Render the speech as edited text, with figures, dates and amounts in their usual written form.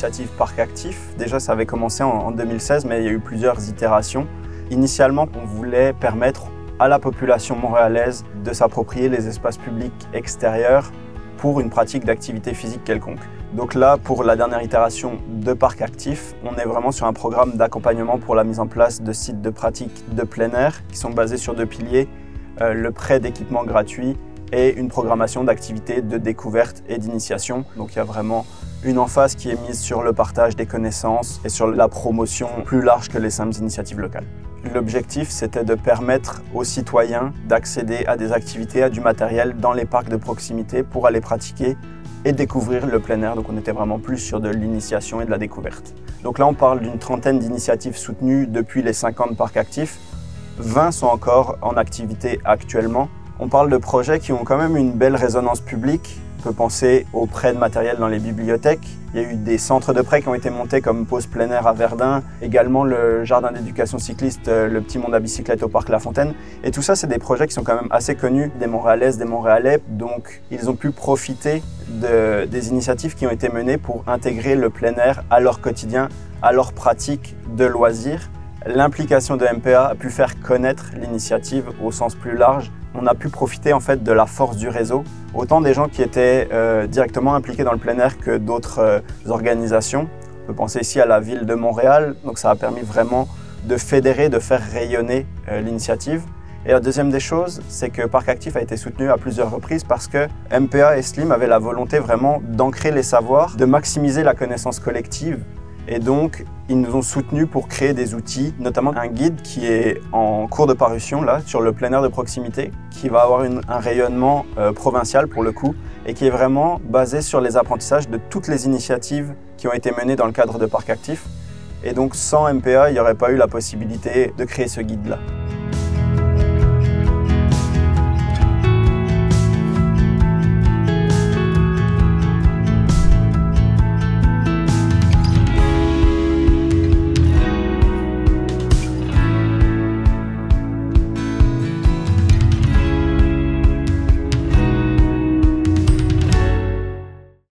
l'initiative Parc Actif. Déjà, ça avait commencé en 2016, mais il y a eu plusieurs itérations. Initialement, on voulait permettre à la population montréalaise de s'approprier les espaces publics extérieurs pour une pratique d'activité physique quelconque. Donc là, pour la dernière itération de Parc Actif, on est vraiment sur un programme d'accompagnement pour la mise en place de sites de pratique de plein air qui sont basés sur 2 piliers, le prêt d'équipements gratuits et une programmation d'activités de découverte et d'initiation. Donc il y a vraiment une emphase qui est mise sur le partage des connaissances et sur la promotion plus large que les simples initiatives locales. L'objectif, c'était de permettre aux citoyens d'accéder à des activités, à du matériel dans les parcs de proximité pour aller pratiquer et découvrir le plein air. Donc on était vraiment plus sur de l'initiation et de la découverte. Donc là, on parle d'une trentaine d'initiatives soutenues depuis les 50 parcs actifs. 20 sont encore en activité actuellement. On parle de projets qui ont quand même une belle résonance publique. On peut penser au prêt de matériel dans les bibliothèques. Il y a eu des centres de prêt qui ont été montés comme Pause plein air à Verdun, également le jardin d'éducation cycliste, le Petit Monde à bicyclette au parc La Fontaine. Et tout ça, c'est des projets qui sont quand même assez connus des Montréalaises, des Montréalais. Donc, ils ont pu profiter des initiatives qui ont été menées pour intégrer le plein air à leur quotidien, à leur pratique de loisirs. L'implication de MPA a pu faire connaître l'initiative au sens plus large. On a pu profiter en fait de la force du réseau, autant des gens qui étaient directement impliqués dans le plein air que d'autres organisations. On peut penser ici à la ville de Montréal, donc ça a permis vraiment de fédérer, de faire rayonner l'initiative. Et la deuxième des choses, c'est que Parc Actif a été soutenu à plusieurs reprises parce que MPA et Slim avaient la volonté vraiment d'ancrer les savoirs, de maximiser la connaissance collective. Et donc, ils nous ont soutenus pour créer des outils, notamment un guide qui est en cours de parution là, sur le plein air de proximité, qui va avoir un rayonnement provincial pour le coup, et qui est vraiment basé sur les apprentissages de toutes les initiatives qui ont été menées dans le cadre de Parc Actif. Et donc, sans MPA, il n'y aurait pas eu la possibilité de créer ce guide-là.